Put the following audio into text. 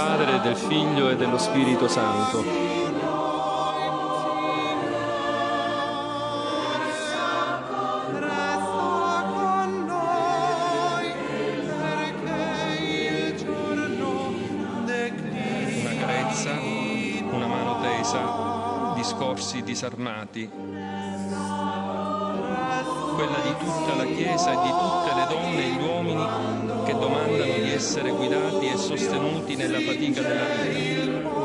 Padre, del Figlio e dello Spirito Santo. Una mano tesa, discorsi disarmati, quella di tutta la Chiesa e di tutte le donne e gli uomini che domandano di essere guidati e sostenuti nella fatica della vita.